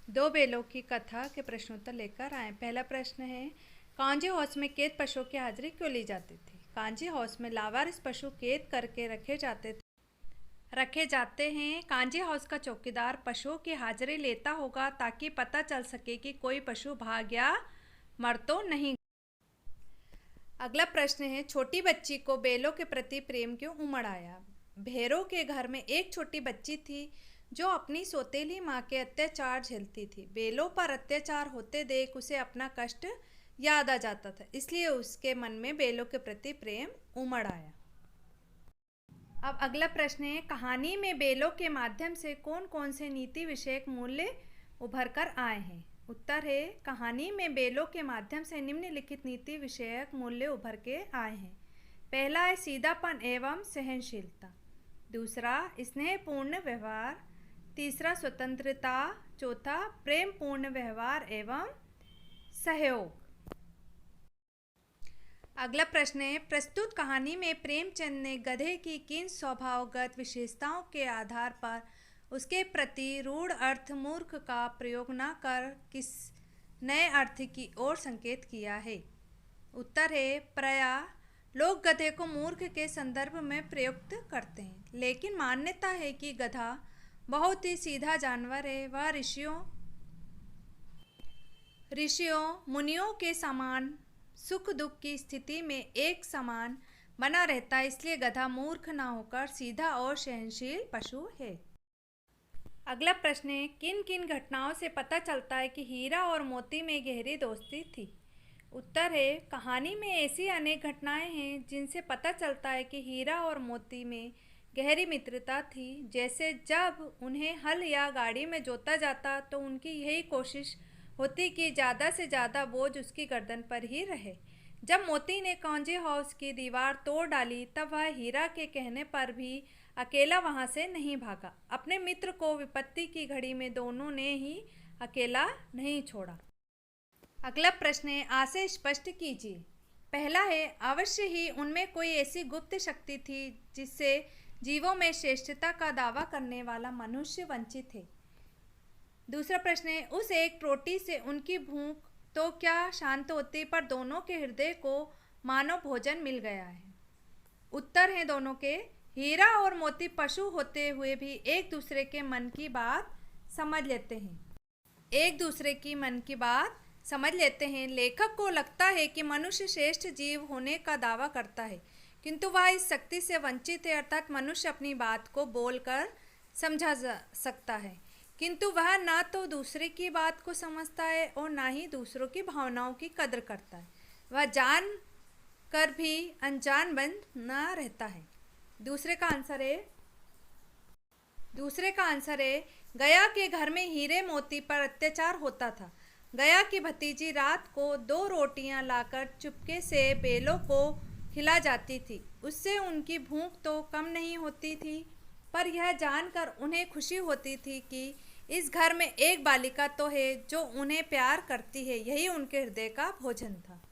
दो बेलों की कथा के प्रश्नोत्तर लेकर आए। पहला प्रश्न है, कांजी हाउस में कैद पशुओं की हाजिरी क्यों ली जाती थी? कांजी हाउस में लावारिस पशु कैद करके रखे जाते हैं। कांजी हाउस का चौकीदार पशुओं की हाजिरी लेता होगा ताकि पता चल सके कि कोई पशु भाग या मर तो नहीं। अगला प्रश्न है, छोटी बच्ची को बैलों के प्रति प्रेम क्यों उमड़ आया? भैरों के घर में एक छोटी बच्ची थी जो अपनी सौतेली माँ के अत्याचार झेलती थी। बैलों पर अत्याचार होते देख उसे अपना कष्ट याद आ जाता था, इसलिए उसके मन में बैलों के प्रति प्रेम उमड़ आया। अब अगला प्रश्न है, कहानी में बैलों के माध्यम से कौन कौन से नीति विषयक मूल्य उभर कर आए हैं? उत्तर है, कहानी में बैलों के माध्यम से निम्नलिखित नीति विषयक मूल्य उभर के आए हैं। पहला है सीधापन एवं सहनशीलता। दूसरा, स्नेहपूर्ण व्यवहार। तीसरा, स्वतंत्रता। चौथा, प्रेम पूर्ण व्यवहार एवं सहयोग। अगला प्रश्न है, प्रस्तुत कहानी में प्रेमचंद ने गधे की किन स्वभावगत विशेषताओं के आधार पर उसके प्रति रूढ़ अर्थ मूर्ख का प्रयोग न कर किस नए अर्थ की ओर संकेत किया है? उत्तर है, प्रायः लोग गधे को मूर्ख के संदर्भ में प्रयुक्त करते हैं, लेकिन मान्यता है कि गधा बहुत ही सीधा जानवर है। वह ऋषियों मुनियों के समान सुख दुख की स्थिति में एक समान बना रहता है, इसलिए गधा मूर्ख न होकर सीधा और सहनशील पशु है। अगला प्रश्न है, किन किन घटनाओं से पता चलता है कि हीरा और मोती में गहरी दोस्ती थी? उत्तर है, कहानी में ऐसी अनेक घटनाएं हैं जिनसे पता चलता है कि हीरा और मोती में गहरी मित्रता थी। जैसे जब उन्हें हल या गाड़ी में जोता जाता तो उनकी यही कोशिश होती कि ज़्यादा से ज़्यादा बोझ उसकी गर्दन पर ही रहे। जब मोती ने कांजी हाउस की दीवार तोड़ डाली तब वह हीरा के कहने पर भी अकेला वहां से नहीं भागा। अपने मित्र को विपत्ति की घड़ी में दोनों ने ही अकेला नहीं छोड़ा। अगला प्रश्न है, आशय स्पष्ट कीजिए। पहला है, अवश्य ही उनमें कोई ऐसी गुप्त शक्ति थी जिससे जीवों में श्रेष्ठता का दावा करने वाला मनुष्य वंचित है। दूसरा प्रश्न है, उस एक रोटी से उनकी भूख तो क्या शांत होती, पर दोनों के हृदय को मानव भोजन मिल गया है। उत्तर है दोनों के। हीरा और मोती पशु होते हुए भी एक दूसरे के मन की बात समझ लेते हैं। लेखक को लगता है कि मनुष्य श्रेष्ठ जीव होने का दावा करता है, किंतु वह इस शक्ति से वंचित है, अर्थात मनुष्य अपनी बात को बोलकर समझा जा सकता है, किंतु वह ना तो दूसरे की बात को समझता है और ना ही दूसरों की भावनाओं की कदर करता है। वह जान कर भी अनजान बन ना रहता है। दूसरे का आंसर है, गया के घर में हीरे मोती पर अत्याचार होता था। गया की भतीजी रात को 2 रोटियां लाकर चुपके से बैलों को खिला जाती थी। उससे उनकी भूख तो कम नहीं होती थी, पर यह जानकर उन्हें खुशी होती थी कि इस घर में एक बालिका तो है जो उन्हें प्यार करती है। यही उनके हृदय का भोजन था।